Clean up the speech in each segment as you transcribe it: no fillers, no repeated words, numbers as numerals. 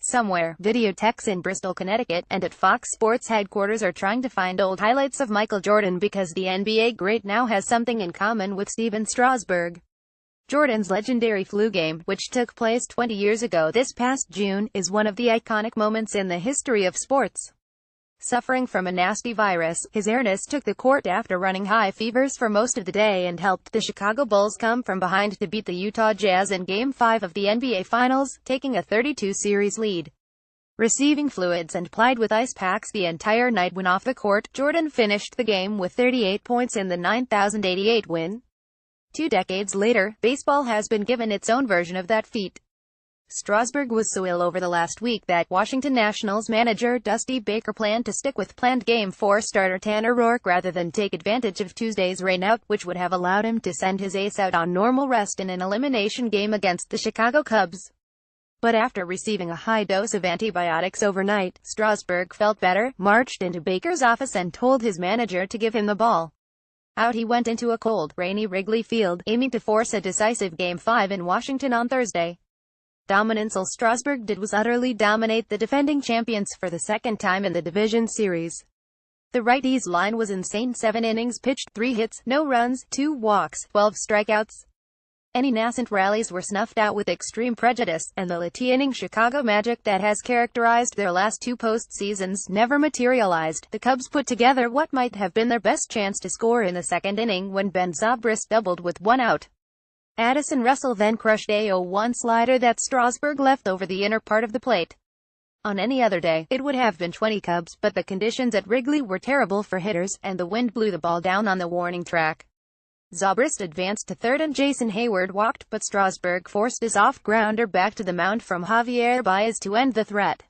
Somewhere, videotechs in Bristol, Connecticut, and at Fox Sports headquarters are trying to find old highlights of Michael Jordan because the NBA great now has something in common with Steven Strasburg. Jordan's legendary flu game, which took place 20 years ago this past June, is one of the iconic moments in the history of sports. Suffering from a nasty virus, His Airness took the court after running high fevers for most of the day and helped the Chicago Bulls come from behind to beat the Utah Jazz in Game 5 of the NBA Finals, taking a 32-series lead. Receiving fluids and plied with ice packs the entire night when off the court, Jordan finished the game with 38 points in the 9,088 win. 2 decades later, baseball has been given its own version of that feat. Strasburg was so ill over the last week that Washington Nationals manager Dusty Baker planned to stick with planned Game 4 starter Tanner Roark rather than take advantage of Tuesday's rainout, which would have allowed him to send his ace out on normal rest in an elimination game against the Chicago Cubs. But after receiving a high dose of antibiotics overnight, Strasburg felt better, marched into Baker's office and told his manager to give him the ball. Out he went into a cold, rainy Wrigley Field, aiming to force a decisive Game 5 in Washington on Thursday. Dominance all Strasburg did was utterly dominate the defending champions for the second time in the division series. The righties' line was insane. 7 innings pitched, 3 hits, no runs, 2 walks, 12 strikeouts. Any nascent rallies were snuffed out with extreme prejudice, and the late-inning Chicago magic that has characterized their last 2 postseasons never materialized. The Cubs put together what might have been their best chance to score in the second inning when Ben Zobrist doubled with 1 out. Addison Russell then crushed a 0-1 slider that Strasburg left over the inner part of the plate. On any other day, it would have been 20 Cubs, but the conditions at Wrigley were terrible for hitters, and the wind blew the ball down on the warning track. Zobrist advanced to third and Jason Hayward walked, but Strasburg forced his off-grounder back to the mound from Javier Baez to end the threat.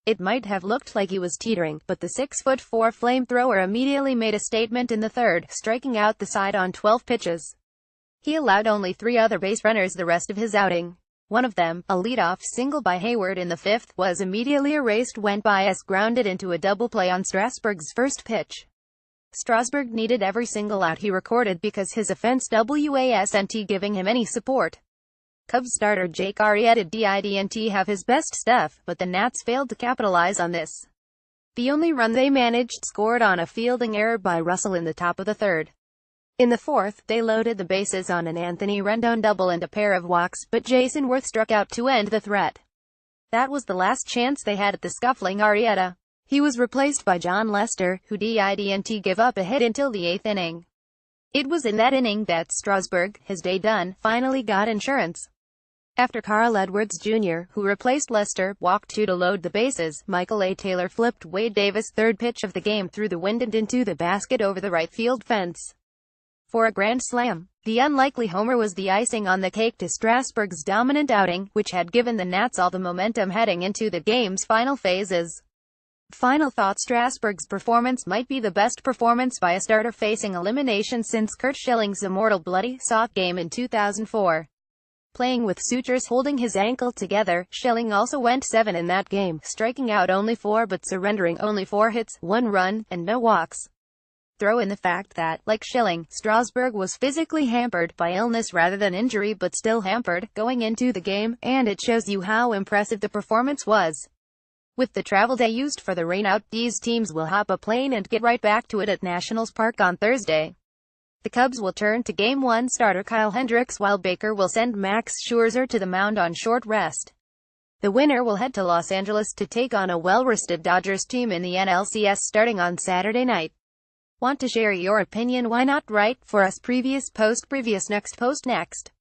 It might have looked like he was teetering, but the 6'4" flamethrower immediately made a statement in the third, striking out the side on 12 pitches. He allowed only 3 other base runners the rest of his outing. One of them, a leadoff single by Hayward in the 5th, was immediately erased when Baez grounded into a double play on Strasburg's first pitch. Strasburg needed every single out he recorded because his offense wasn't giving him any support. Cubs starter Jake Arrieta didn't have his best stuff, but the Nats failed to capitalize on this. The only run they managed scored on a fielding error by Russell in the top of the 3rd. In the 4th, they loaded the bases on an Anthony Rendon double and a pair of walks, but Jason Worth struck out to end the threat. That was the last chance they had at the scuffling Arrieta. He was replaced by John Lester, who didn't give up a hit until the 8th inning. It was in that inning that Strasburg, his day done, finally got insurance. After Carl Edwards Jr., who replaced Lester, walked 2 to load the bases, Michael A. Taylor flipped Wade Davis' 3rd pitch of the game through the wind and into the basket over the right field fence for a grand slam. The unlikely homer was the icing on the cake to Strasburg's dominant outing, which had given the Nats all the momentum heading into the game's final phases. Final thought: Strasburg's performance might be the best performance by a starter facing elimination since Curt Schilling's immortal bloody sock game in 2004. Playing with sutures holding his ankle together, Schilling also went 7 in that game, striking out only 4 but surrendering only 4 hits, 1 run, and no walks. Throw in the fact that, like Schilling, Strasburg was physically hampered by illness rather than injury but still hampered going into the game, and it shows you how impressive the performance was. With the travel day used for the rainout, these teams will hop a plane and get right back to it at Nationals Park on Thursday. The Cubs will turn to Game 1 starter Kyle Hendricks while Baker will send Max Scherzer to the mound on short rest. The winner will head to Los Angeles to take on a well-rested Dodgers team in the NLCS starting on Saturday night. Want to share your opinion? Why not write for us? Previous post next.